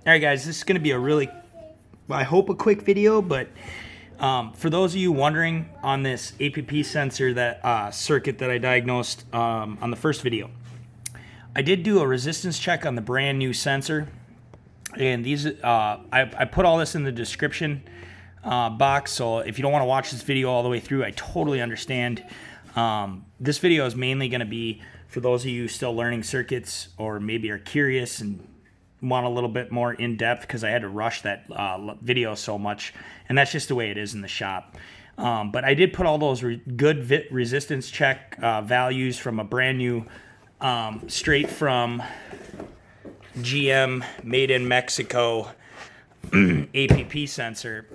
Alright guys, this is going to be a really, I hope a quick video, but for those of you wondering on this APP sensor, that circuit that I diagnosed on the first video, I did do a resistance check on the brand new sensor, and these I put all this in the description box, so if you don't want to watch this video all the way through, I totally understand. This video is mainly going to be for those of you still learning circuits, or maybe are curious and want a little bit more in-depth, because I had to rush that video so much, and that's just the way it is in the shop. But I did put all those good resistance check values from a brand new straight from GM, made in Mexico APP sensor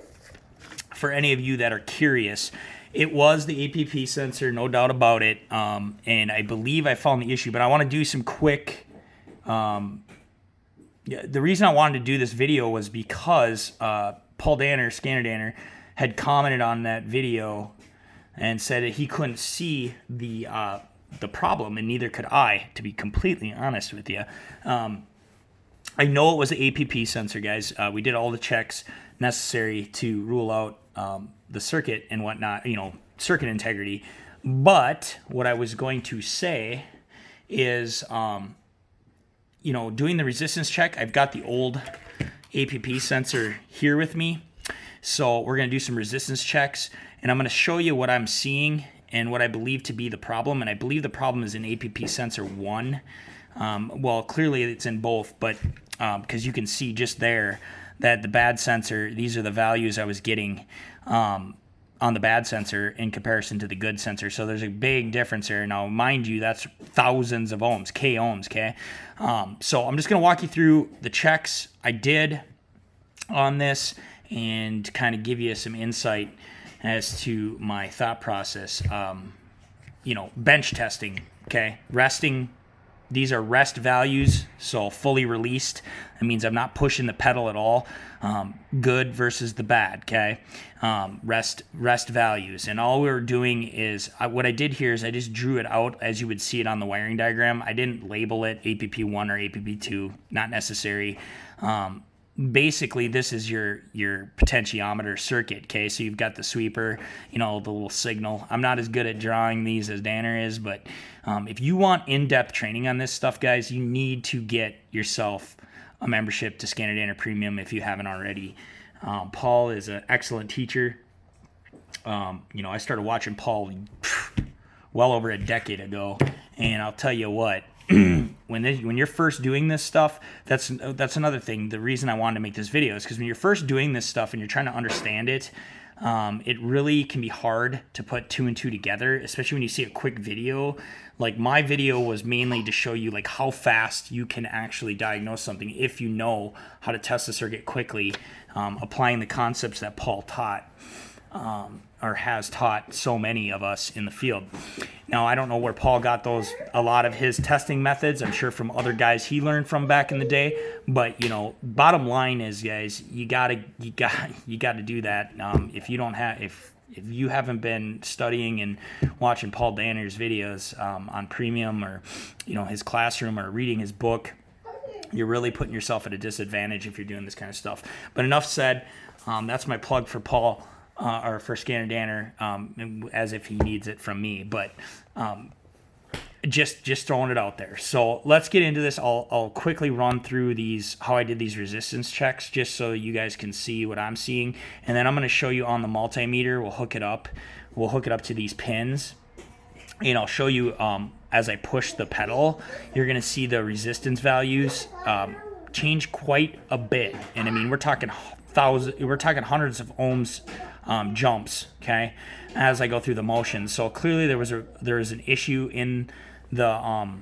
for any of you that are curious. It was the APP sensor, no doubt about it, and I believe I found the issue, but I want to do some quick the reason I wanted to do this video was because Paul Danner, ScannerDanner, had commented on that video and said that he couldn't see the problem, and neither could I, to be completely honest with you. I know it was the APP sensor, guys. We did all the checks necessary to rule out the circuit and whatnot, circuit integrity. But what I was going to say is, doing the resistance check, I've got the old APP sensor here with me. So we're going to do some resistance checks, and I'm going to show you what I'm seeing and what I believe to be the problem. And I believe the problem is in APP sensor 1. Well, clearly it's in both, but because you can see just there that the bad sensor, these are the values I was getting on the bad sensor in comparison to the good sensor. So there's a big difference there. Now, mind you, that's thousands of ohms, K ohms, okay? So I'm just going to walk you through the checks I did on this and kind of give you some insight as to my thought process. Bench testing, okay? Resting. These are rest values, so fully released. That means I'm not pushing the pedal at all. Good versus the bad, okay? Rest values. And all we were doing is, what I did here is I just drew it out as you would see it on the wiring diagram. I didn't label it APP1 or APP2, not necessary. Basically, this is your potentiometer circuit, okay? So you've got the sweeper, the little signal. I'm not as good at drawing these as Danner is, but if you want in-depth training on this stuff, guys, you need to get yourself a membership to ScannerDanner Premium if you haven't already. Paul is an excellent teacher. I started watching Paul well over a decade ago, and I'll tell you what, when you're first doing this stuff, that's another thing. The reason I wanted to make this video is because when you're first doing this stuff and you're trying to understand it, it really can be hard to put two and two together, especially when you see a quick video. Like, my video was mainly to show you like how fast you can actually diagnose something if you know how to test the circuit quickly, applying the concepts that Paul taught or has taught so many of us in the field. Now, I don't know where Paul got a lot of his testing methods. I'm sure from other guys he learned from back in the day. But bottom line is, guys, you gotta do that. If you haven't been studying and watching Paul Danner's videos on Premium, or his classroom, or reading his book, you're really putting yourself at a disadvantage if you're doing this kind of stuff. But enough said. That's my plug for Paul. Or for ScannerDanner, as if he needs it from me, but just throwing it out there. So let's get into this. I'll quickly run through how I did these resistance checks, just so you guys can see what I'm seeing, and then I'm going to show you on the multimeter. We'll hook it up to these pins, and I'll show you as I push the pedal. You're going to see the resistance values change quite a bit, and I mean we're talking hundreds of ohms jumps, okay, as I go through the motion. So clearly there was an issue in the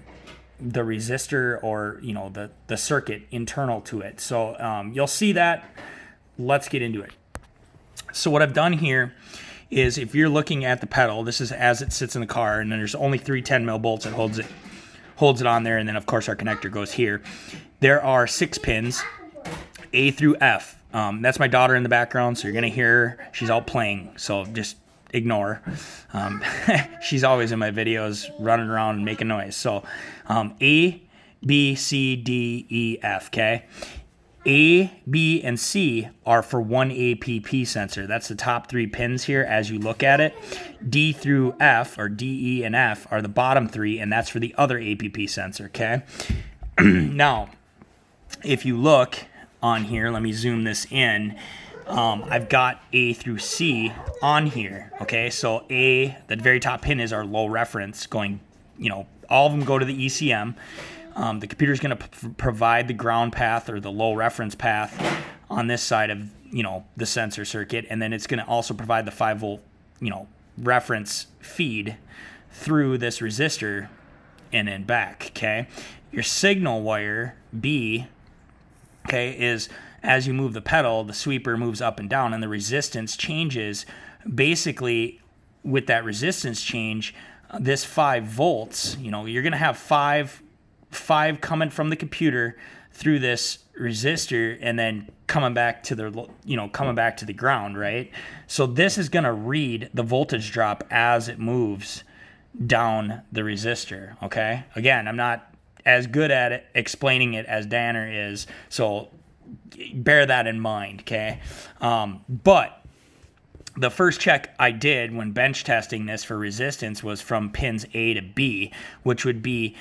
resistor, or the circuit internal to it. So you'll see that. Let's get into it. So what I've done here is, if you're looking at the pedal, this is as it sits in the car, and then there's only 3 10 mil bolts that holds it on there, and then of course our connector goes here. There are 6 pins, A through F. That's my daughter in the background, so you're going to hear her. She's out playing, so just ignore her. She's always in my videos running around and making noise. So A, B, C, D, E, F, okay? A, B, and C are for one APP sensor. That's the top 3 pins here as you look at it. D through F, or D, E, and F, are the bottom 3, and that's for the other APP sensor, okay? Now, if you look on here, let me zoom this in. I've got A through C on here, okay? So A, the very top pin, is our low reference going, all of them go to the ECM. The computer is going to provide the ground path or the low reference path on this side of, the sensor circuit, and then it's going to also provide the 5 volt, reference feed through this resistor and then back, okay? Your signal wire, B, okay, is as you move the pedal, the sweeper moves up and down, and the resistance changes. Basically, with that resistance change, this 5 volts, you're going to have 5 coming from the computer through this resistor and then coming back to the ground, right? So this is going to read the voltage drop as it moves down the resistor, okay? Again, I'm not as good at it explaining it as Danner is, so bear that in mind, okay? But the first check I did when bench testing this for resistance was from pins A to B, which would be,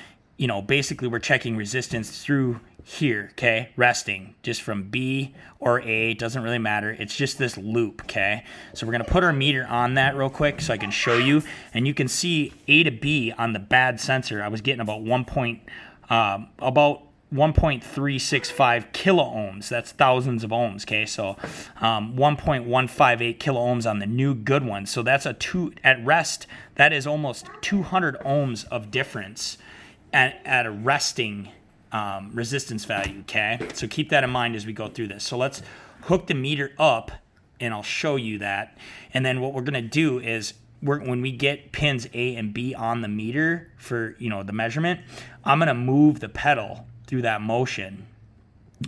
basically we're checking resistance through here, okay? Resting, just from B or A, doesn't really matter. It's just this loop, okay? So we're going to put our meter on that real quick so I can show you. And you can see A to B on the bad sensor, I was getting about 1.365 kilo ohms. That's thousands of ohms, okay? So 1.158 kilo ohms on the new good one. So that's at rest, that is almost 200 ohms of difference at a resting resistance value, okay? So keep that in mind as we go through this. So let's hook the meter up, and I'll show you that. And then what we're going to do is, when we get pins A and B on the meter for, the measurement, I'm going to move the pedal through that motion,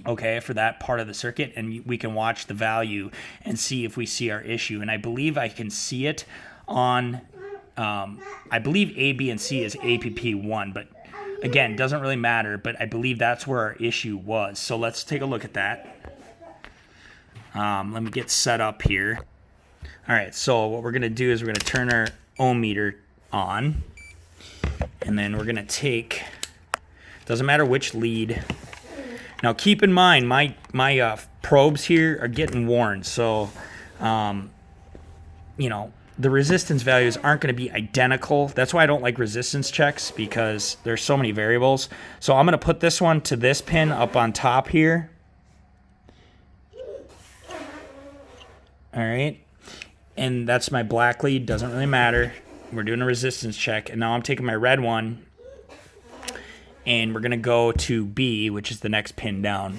okay, for that part of the circuit, and we can watch the value and see if we see our issue. And I believe I can see it on, I believe A, B, and C is APP1, but again, doesn't really matter, but I believe that's where our issue was. So let's take a look at that. Let me get set up here. All right, so what we're going to do is we're going to turn our ohm meter on, and then we're going to take, doesn't matter which lead. Now keep in mind, my probes here are getting worn, so the resistance values aren't going to be identical. That's why I don't like resistance checks, because there's so many variables. So I'm going to put this one to this pin up on top here. All right. And that's my black lead. Doesn't really matter. We're doing a resistance check. And now I'm taking my red one, and we're going to go to B, which is the next pin down.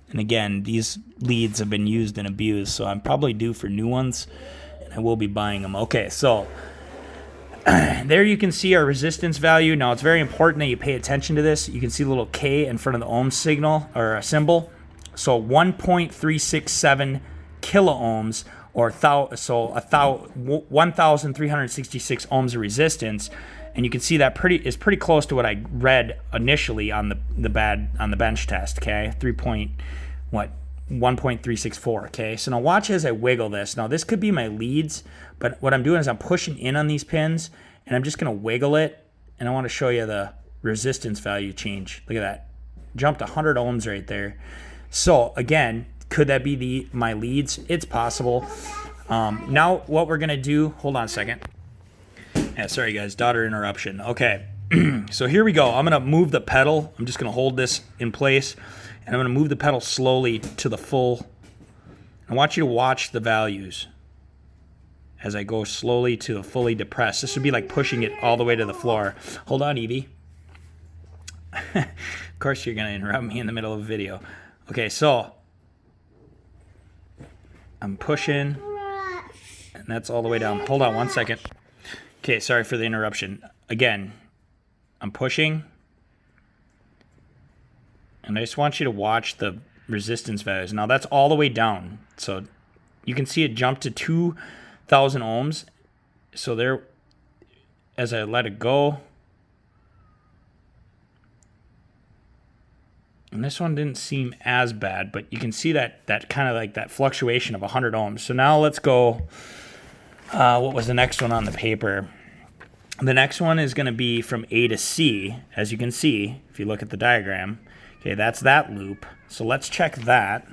And again, these leads have been used and abused, so I'm probably due for new ones, and I will be buying them. Okay, so there you can see our resistance value. Now, it's very important that you pay attention to this. You can see the little K in front of the ohm signal, or a symbol. So 1.367 kilo ohms, or 1,366 ohms of resistance. And you can see that is pretty close to what I read initially on the bench test, okay? 1.364, okay? So now watch as I wiggle this. Now this could be my leads, but what I'm doing is I'm pushing in on these pins, and I'm just gonna wiggle it, and I wanna show you the resistance value change. Look at that, jumped 100 ohms right there. So again, could that be my leads? It's possible. Now what we're gonna do, hold on a second. Yeah, sorry guys, daughter interruption. Okay, so here we go. I'm gonna move the pedal. I'm just gonna hold this in place, and I'm gonna move the pedal slowly to the full. I want you to watch the values as I go slowly to the fully depressed. This would be like pushing it all the way to the floor. Hold on, Evie. Of course you're gonna interrupt me in the middle of a video. Okay, so I'm pushing, and that's all the way down. Hold on one second. Okay, sorry for the interruption. Again, I'm pushing, and I just want you to watch the resistance values. Now that's all the way down, so you can see it jump to 2,000 ohms. So there, as I let it go, And this one didn't seem as bad, but you can see that kind of like that fluctuation of 100 ohms. So now let's go, what was the next one on the paper? The next one is going to be from A to C, as you can see, if you look at the diagram. Okay, that's that loop. So let's check that.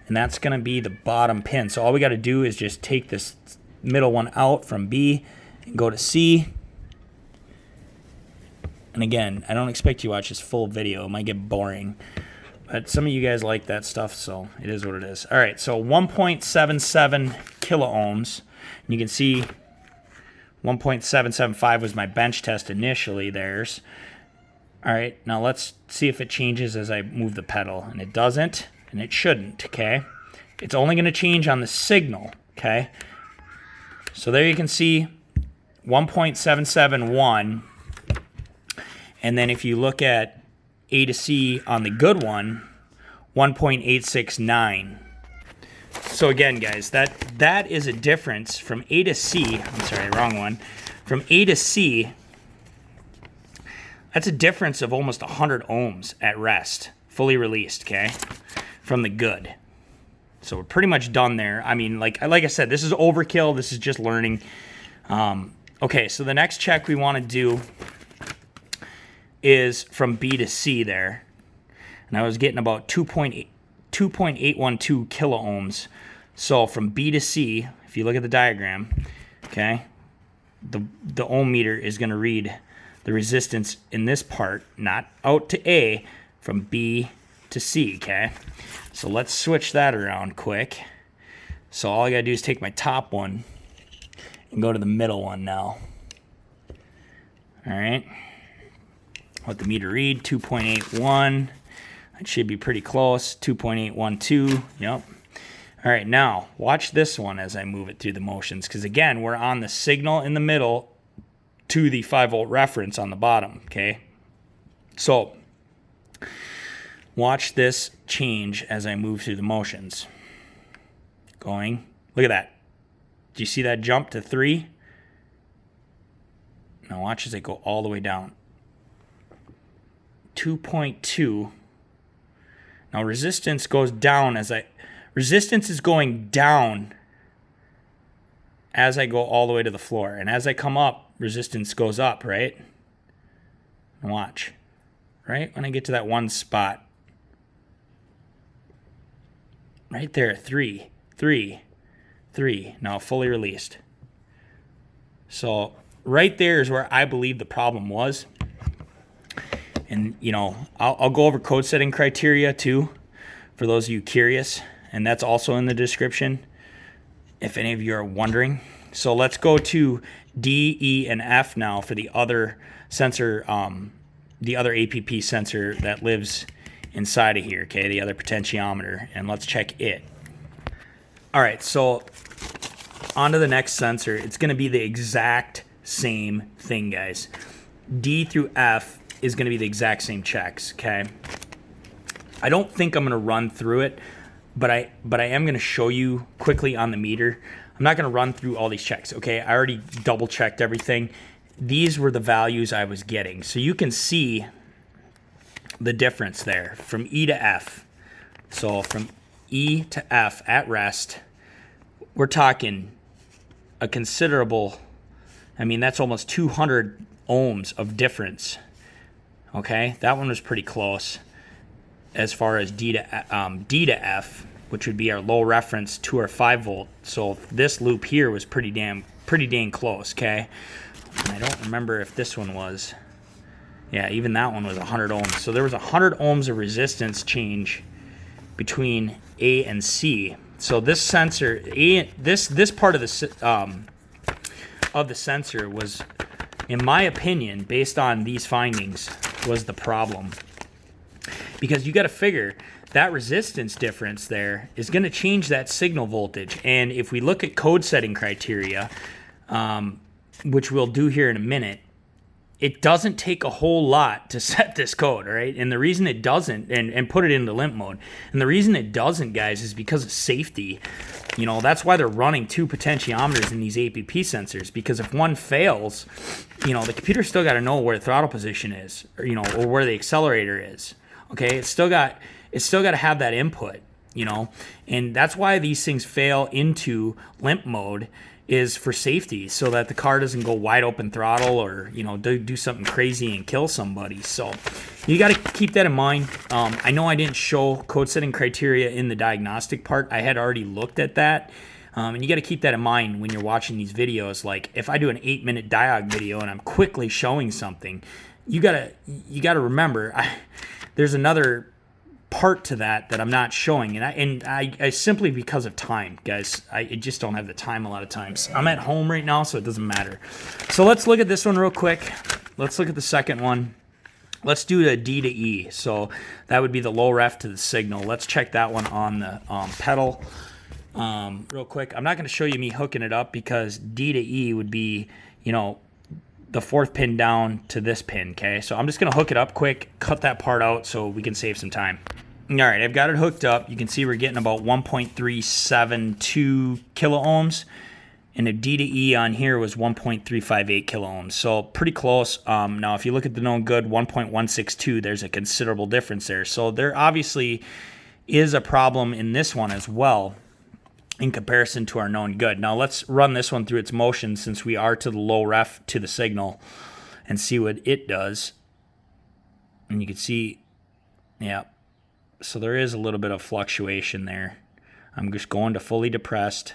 And that's going to be the bottom pin. So all we got to do is just take this middle one out from B and go to C. And again, I don't expect you to watch this full video. It might get boring. But some of you guys like that stuff, so it is what it is. All right, so 1.77 kilo ohms. And you can see 1.775 was my bench test initially, theirs. All right, now let's see if it changes as I move the pedal. And it doesn't, and it shouldn't, okay? It's only going to change on the signal, okay? So there you can see 1.771. And then if you look at A to C on the good one, 1.869. So again, guys, that is a difference from A to C. I'm sorry, wrong one. From A to C, that's a difference of almost 100 ohms at rest, fully released, okay, from the good. So we're pretty much done there. I mean, like I said, this is overkill. This is just learning. Okay, so the next check we want to do is from B to C there. And I was getting about 2.812 kilo ohms. So from B to C, if you look at the diagram, okay, the ohm meter is going to read the resistance in this part, not out to A, from B to C, okay? So let's switch that around quick. So all I got to do is take my top one and go to the middle one now. All right. Let the meter read 2.81. It should be pretty close. 2.812. Yep. All right, now watch this one as I move it through the motions, because again, we're on the signal in the middle to the 5-volt reference on the bottom, okay? So watch this change as I move through the motions. Going. Look at that. Do you see that jump to 3? Now watch as I go all the way down. 2.2. Now resistance goes down resistance is going down as I go all the way to the floor. And as I come up, resistance goes up, right? And watch. Right? When I get to that one spot. Right there, 3, 3, 3. Now fully released. So right there is where I believe the problem was. And, you know, I'll go over code setting criteria too, for those of you curious. And that's also in the description, if any of you are wondering. So let's go to D, E, and F now for the other sensor, the other APP sensor that lives inside of here, okay, the other potentiometer. And let's check it. All right, so on to the next sensor. It's going to be the exact same thing, guys. D through F is going to be the exact same checks, okay? I don't think I'm going to run through it, but I am going to show you quickly on the meter. I'm not going to run through all these checks, okay? I already double-checked everything. These were the values I was getting. So you can see the difference there from E to F. So from E to F at rest, we're talking a considerable, I mean, that's almost 200 ohms of difference. Okay, that one was pretty close as far as D to F, which would be our low reference to our 5-volt. So this loop here was pretty dang close, okay? And I don't remember if this one was. Yeah, even that one was 100 ohms. So there was 100 ohms of resistance change between A and C. So this sensor, this part of the sensor was, in my opinion, based on these findings, was the problem. Because you got to figure that resistance difference there is going to change that signal voltage. And if we look at code setting criteria, which we'll do here in a minute, it doesn't take a whole lot to set this code, all right? And the reason it doesn't, and put it into limp mode, and the reason it doesn't, guys, is because of safety. You know, that's why they're running 2 potentiometers in these APP sensors, because if one fails, you know, the computer's still got to know where the throttle position is, or, you know, or where the accelerator is. Okay, it's still got to have that input, you know, and that's why these things fail into limp mode, is for safety, so that the car doesn't go wide open throttle or, you know, do something crazy and kill somebody. So you got to keep that in mind. I know I didn't show code setting criteria in the diagnostic part. I had already looked at that. And you got to keep that in mind when you're watching these videos. Like if I do an 8-minute diag video and I'm quickly showing something, you gotta remember there's another part to that I'm not showing, and I simply, because of time, guys, I just don't have the time a lot of times. I'm at home right now, so it doesn't matter. So let's look at this one real quick. Let's look at the second one. Let's do the D to E. So that would be the low ref to the signal. Let's check that one on the pedal real quick. I'm not going to show you me hooking it up, because D to E would be, you know, the 4th pin down to this pin, okay? So I'm just going to hook it up quick, cut that part out so we can save some time. All right, I've got it hooked up. You can see we're getting about 1.372 kilo ohms, and the D to E on here was 1.358 kilo ohms, so pretty close. Now, if you look at the known good, 1.162, there's a considerable difference there. So there obviously is a problem in this one as well, in comparison to our known good. Now let's run this one through its motion, since we are to the low ref to the signal, and see what it does. And you can see, yeah, so there is a little bit of fluctuation there. I'm just going to fully depressed.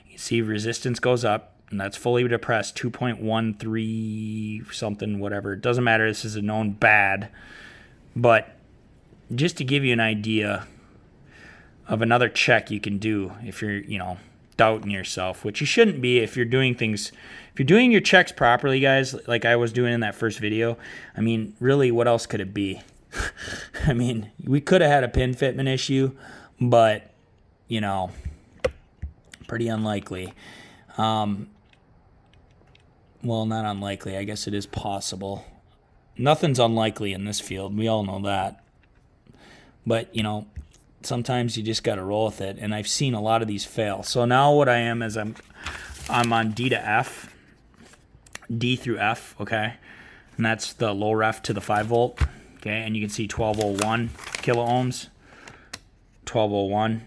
You can see resistance goes up, and that's fully depressed, 2.13 something, whatever. It doesn't matter, this is a known bad. But just to give you an idea of another check you can do if you're, you know, doubting yourself, which you shouldn't be if you're doing things, if you're doing your checks properly, guys, like I was doing in that first video. I mean, really, what else could it be? I mean, we could have had a pin fitment issue, but, you know, pretty unlikely. Well, not unlikely. I guess it is possible. Nothing's unlikely in this field. We all know that. But, you know, sometimes you just got to roll with it, and I've seen a lot of these fail. So now what I am is I'm on D to F, D through F, okay, and that's the low ref to the 5 volt, okay, and you can see 1201 kilo ohms, 1201,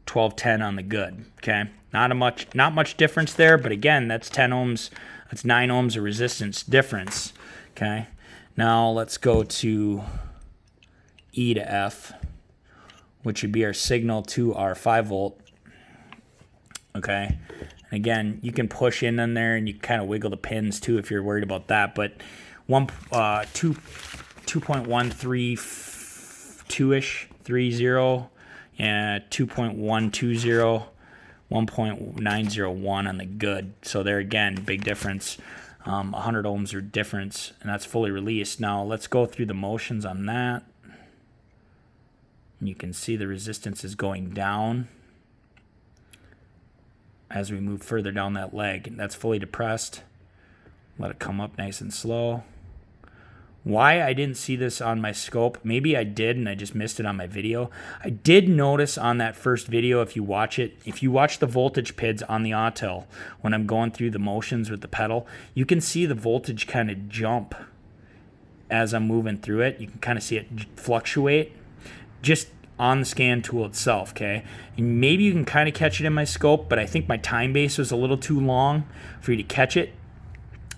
1210 on the good, okay. Not much difference there, but again, that's 10 ohms, that's 9 ohms of resistance difference, okay. Now let's go to E to F, which would be our signal to our 5 volt, okay? And again, you can push in there, and you kind of wiggle the pins too if you're worried about that, but 2.132-ish, 30, yeah, 2.120, 1.901 on the good. So there again, big difference, 100 ohms or difference, and that's fully released. Now let's go through the motions on that. You can see the resistance is going down as we move further down that leg. That's fully depressed. Let it come up nice and slow. Why I didn't see this on my scope, maybe I did and I just missed it on my video. I did notice on that first video, if you watch it, if you watch the voltage PIDs on the Autel, when I'm going through the motions with the pedal, you can see the voltage kind of jump as I'm moving through it. You can kind of see it fluctuate just on the scan tool itself, okay? And maybe you can kind of catch it in my scope, but I think my time base was a little too long for you to catch it.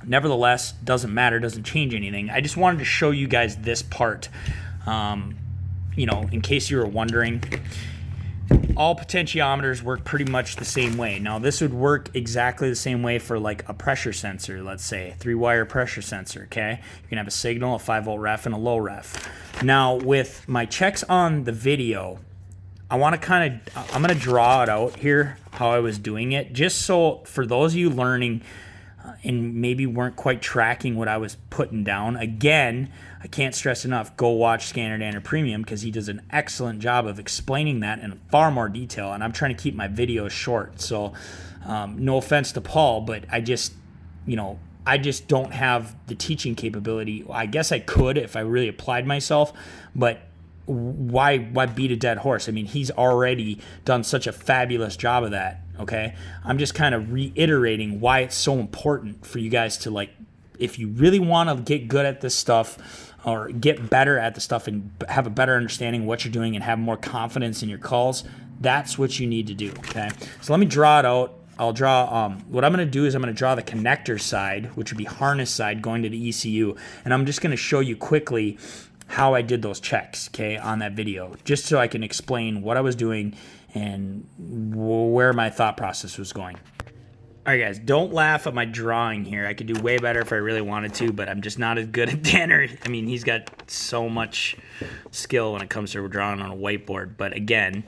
Nevertheless, doesn't matter, doesn't change anything. I just wanted to show you guys this part, you know, in case you were wondering. All potentiometers work pretty much the same way. Now, this would work exactly the same way for like a pressure sensor, let's say, 3-wire pressure sensor, okay? You can have a signal, a 5-volt ref, and a low ref. Now, with my checks on the video, I'm going to draw it out here, how I was doing it, just so for those of you learning and maybe weren't quite tracking what I was putting down. Again, I can't stress enough, go watch ScannerDanner Premium, because he does an excellent job of explaining that in far more detail, and I'm trying to keep my videos short. So no offense to Paul, but I just don't have the teaching capability. I guess I could if I really applied myself, but why beat a dead horse? I mean, he's already done such a fabulous job of that, okay? I'm just kind of reiterating why it's so important for you guys to, like, if you really want to get good at this stuff, or get better at the stuff and have a better understanding of what you're doing and have more confidence in your calls, that's what you need to do, okay? So let me draw it out. I'll draw, what I'm going to do is I'm going to draw the connector side, which would be harness side going to the ECU, and I'm just going to show you quickly how I did those checks, okay, on that video, just so I can explain what I was doing and where my thought process was going. All right, guys, don't laugh at my drawing here. I could do way better if I really wanted to, but I'm just not as good at Danner. I mean, he's got so much skill when it comes to drawing on a whiteboard. But again,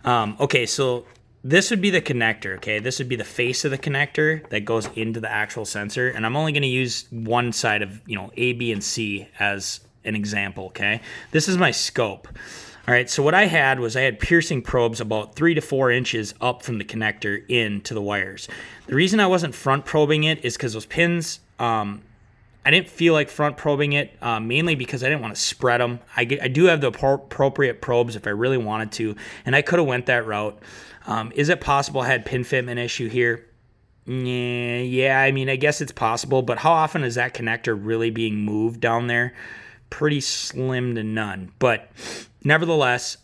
okay, so this would be the connector, okay? This would be the face of the connector that goes into the actual sensor. And I'm only going to use one side of, A, B, and C as an example, okay? This is my scope. All right, so what I had was I had piercing probes about 3 to 4 inches up from the connector into the wires. The reason I wasn't front probing it is because those pins, I didn't feel like front probing it, mainly because I didn't want to spread them. I do have the appropriate probes if I really wanted to, and I could have went that route. Is it possible I had pin fitment issue here? Yeah, I mean, I guess it's possible, but how often is that connector really being moved down there? Pretty slim to none, but nevertheless,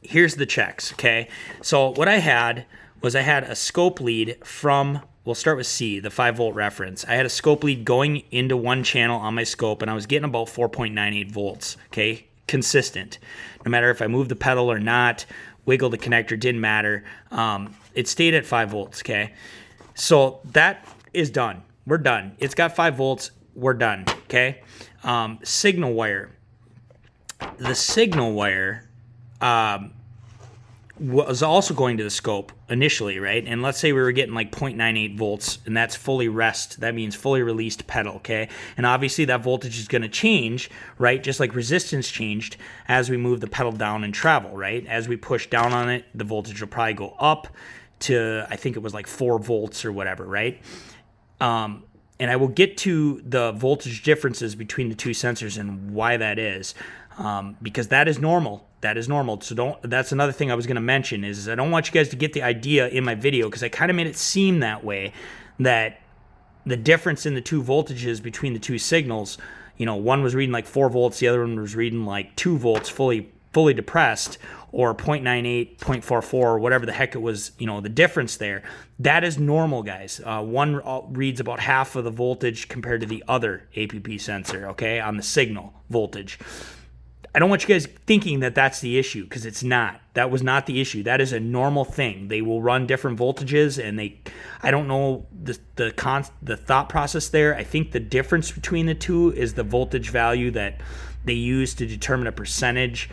here's the checks, okay? So what I had was I had a scope lead from, we'll start with C, the 5-volt reference. I had a scope lead going into one channel on my scope, and I was getting about 4.98 volts, okay? Consistent. No matter if I moved the pedal or not, wiggle the connector, didn't matter. It stayed at 5 volts, okay? So that is done. We're done. It's got 5 volts. We're done, okay? Signal wire. The signal wire was also going to the scope initially, right? And let's say we were getting like 0.98 volts, and that's fully rest. That means fully released pedal, okay? And obviously that voltage is going to change, right? Just like resistance changed as we move the pedal down and travel, right? As we push down on it, the voltage will probably go up to, I think it was like 4 volts or whatever, right? And I will get to the voltage differences between the two sensors and why that is, because that is normal. That is normal. So that's another thing I was going to mention is I don't want you guys to get the idea in my video, because I kind of made it seem that way, that the difference in the two voltages between the two signals, one was reading like 4 volts, the other one was reading like 2 volts fully depressed, or 0.98, 0.44, whatever the heck it was, the difference there. That is normal, guys. One reads about half of the voltage compared to the other APP sensor, okay, on the signal voltage. I don't want you guys thinking that that's the issue, because it's not. That was not the issue. That is a normal thing. They will run different voltages, and I don't know the thought process there. I think the difference between the two is the voltage value that they use to determine a percentage,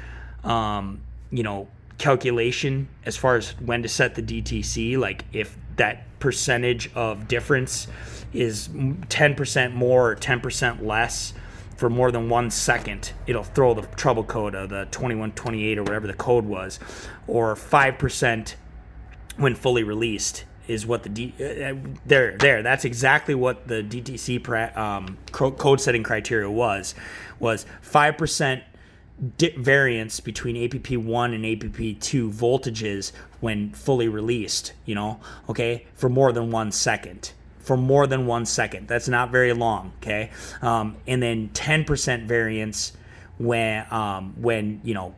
calculation as far as when to set the DTC. Like if that percentage of difference is 10% more or 10% less for more than 1 second, it'll throw the trouble code of the 2128 or whatever the code was, or 5% when fully released is what the that's exactly what the DTC code setting criteria was 5% variance between APP1 and APP2 voltages when fully released, okay, for more than 1 second. For more than 1 second. That's not very long, okay? And then 10% variance when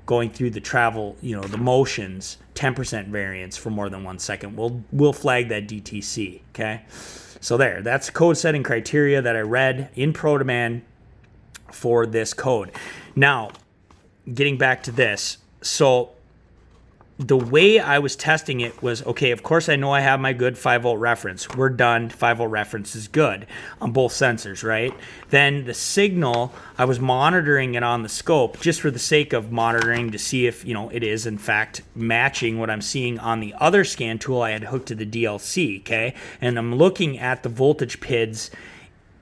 going through the travel, the motions, 10% variance for more than 1 second. We'll flag that DTC, okay? So that's code setting criteria that I read in ProDemand for this code. Now, getting back to this, so the way I was testing it was, okay, of course I know I have my good 5-volt reference. We're done. 5-volt reference is good on both sensors, right? Then the signal, I was monitoring it on the scope just for the sake of monitoring to see if, it is in fact matching what I'm seeing on the other scan tool I had hooked to the DLC, okay? And I'm looking at the voltage PIDs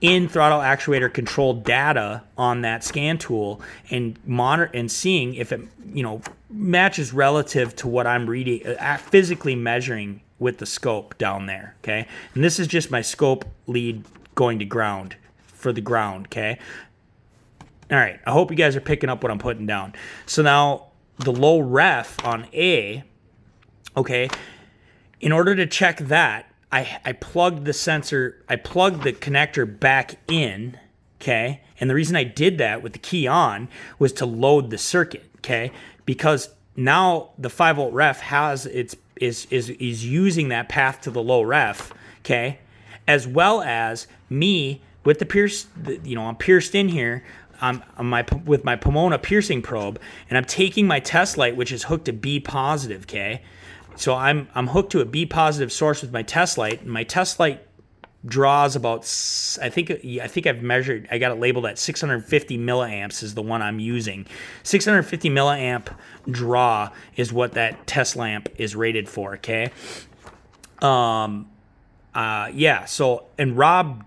in throttle actuator controlled data on that scan tool and monitor and seeing if it matches relative to what I'm reading, physically measuring with the scope down there, okay? And this is just my scope lead going to ground for the ground, okay? All right, I hope you guys are picking up what I'm putting down. So now the low ref on A, okay, in order to check that, I plugged the sensor, I plugged the connector back in okay? And the reason I did that with the key on was to load the circuit, okay? Because now the 5-volt ref has is using that path to the low ref, okay? As well as me with the pierce, I'm pierced in here with my Pomona piercing probe, and I'm taking my test light, which is hooked to B positive, okay? So I'm hooked to a B positive source with my test light, and my test light draws about, I think I've measured, I got it labeled at 650 milliamps is the one I'm using. 650 milliamp draw is what that test lamp is rated for, okay? Yeah, so, and Rob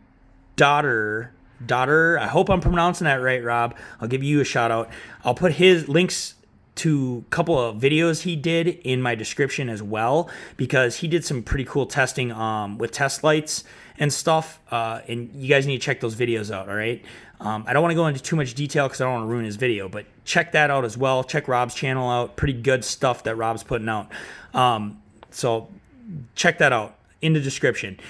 Dotterer, I hope I'm pronouncing that right, Rob. I'll give you a shout out. I'll put his links to a couple of videos he did in my description as well, because he did some pretty cool testing with test lights and stuff, and you guys need to check those videos out, all right? I don't want to go into too much detail because I don't want to ruin his video, but check that out as well. Check Rob's channel out. Pretty good stuff that Rob's putting out. So check that out in the description.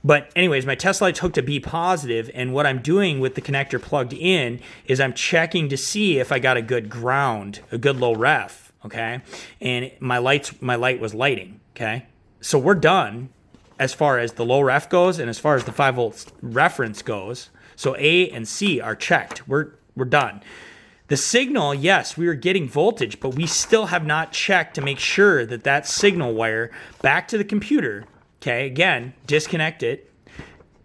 But anyways, my test light's hooked to B positive, and what I'm doing with the connector plugged in is I'm checking to see if I got a good ground, a good low ref, okay? And my light was lighting, okay? So we're done as far as the low ref goes and as far as the 5 volts reference goes. So A and C are checked. We're done. The signal, yes, we were getting voltage, but we still have not checked to make sure that that signal wire back to the computer, okay, again, disconnect it.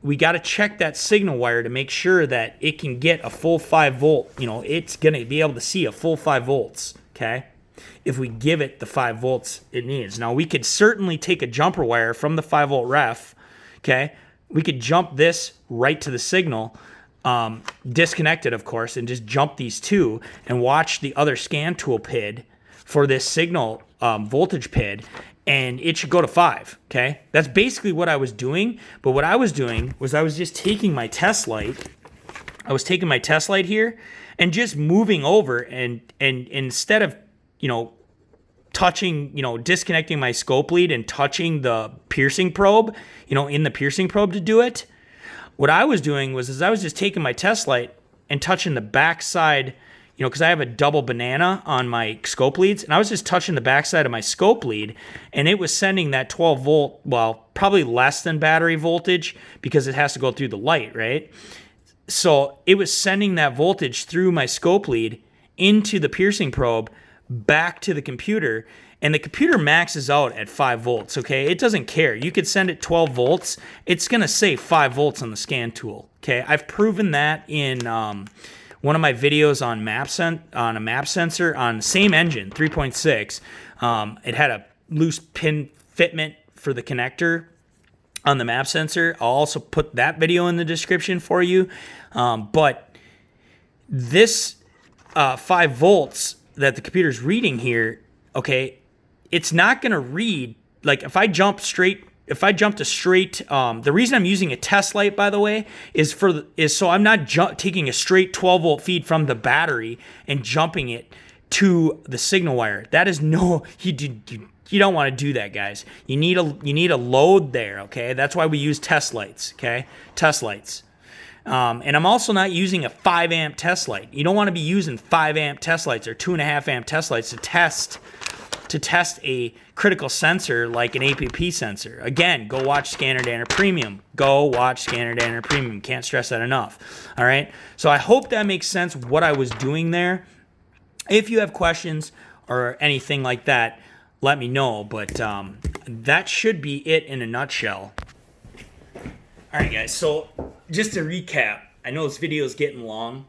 We got to check that signal wire to make sure that it can get a full 5 volt. It's going to be able to see a full 5 volts, okay, if we give it the 5 volts it needs. Now, we could certainly take a jumper wire from the 5 volt ref, okay? We could jump this right to the signal, disconnect it, of course, and just jump these two and watch the other scan tool PID for this signal voltage PID, and it should go to 5, okay? That's basically what I was doing, but what I was doing was I was just taking my test light. I was taking my test light here and just moving over, and instead of, touching, disconnecting my scope lead and touching the piercing probe, in the piercing probe to do it, what I was doing was I was just taking my test light and touching the backside, because I have a double banana on my scope leads, and I was just touching the backside of my scope lead, and it was sending that 12 volt, well, probably less than battery voltage because it has to go through the light, right? So it was sending that voltage through my scope lead into the piercing probe back to the computer, and the computer maxes out at 5 volts, okay? It doesn't care. You could send it 12 volts. It's going to say 5 volts on the scan tool, okay? I've proven that in one of my videos on a map sensor on the same engine, 3.6. It had a loose pin fitment for the connector on the map sensor. I'll also put that video in the description for you. But this 5 volts that the computer's reading here, okay, it's not going to read, like if I jump to straight, the reason I'm using a test light, by the way, is so I'm not taking a straight 12 volt feed from the battery and jumping it to the signal wire. That is you don't want to do that, guys. You need a load there, okay? That's why we use test lights, okay? Test lights. And I'm also not using a 5 amp test light. You don't want to be using 5 amp test lights or 2.5 amp test lights to test a critical sensor like an APP sensor. Again, go watch ScannerDanner Premium. Go watch ScannerDanner Premium. Can't stress that enough. All right? So I hope that makes sense what I was doing there. If you have questions or anything like that, let me know. But that should be it in a nutshell. All right, guys. So just to recap, I know this video is getting long.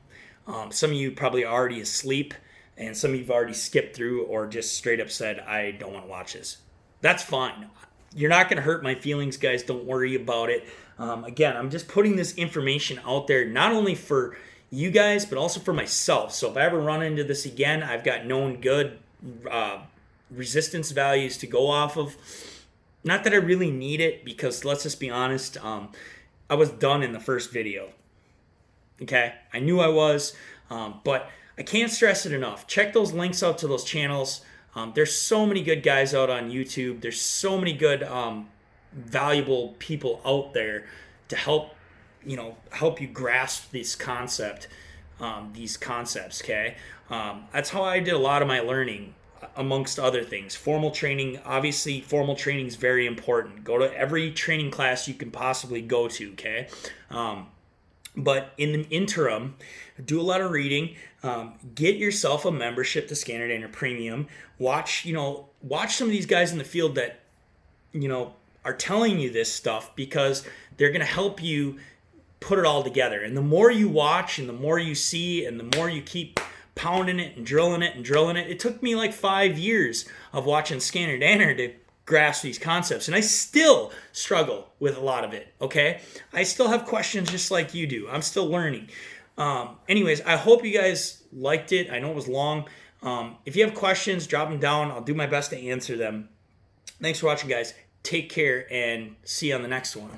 Some of you probably are already asleep, and some of you have already skipped through or just straight up said, I don't want to watch this. That's fine. You're not going to hurt my feelings, guys. Don't worry about it. Again, I'm just putting this information out there, not only for you guys, but also for myself. So if I ever run into this again, I've got known good resistance values to go off of. Not that I really need it, because let's just be honest, I was done in the first video. Okay? I knew I was, but I can't stress it enough. Check those links out to those channels. There's so many good guys out on YouTube. There's so many good, valuable people out there to help help you grasp this concept, these concepts. Okay, that's how I did a lot of my learning, amongst other things. Formal training, obviously, formal training is very important. Go to every training class you can possibly go to. Okay, but in the interim, do a lot of reading. Get yourself a membership to ScannerDanner Premium. Watch some of these guys in the field that are telling you this stuff, because they're going to help you put it all together. And the more you watch and the more you see and the more you keep pounding it and drilling it, it took me like 5 years of watching ScannerDanner to grasp these concepts. And I still struggle with a lot of it, okay? I still have questions just like you do. I'm still learning. Anyways, I hope you guys liked it. I know it was long. If you have questions, drop them down. I'll do my best to answer them. Thanks for watching, guys. Take care, and see you on the next one.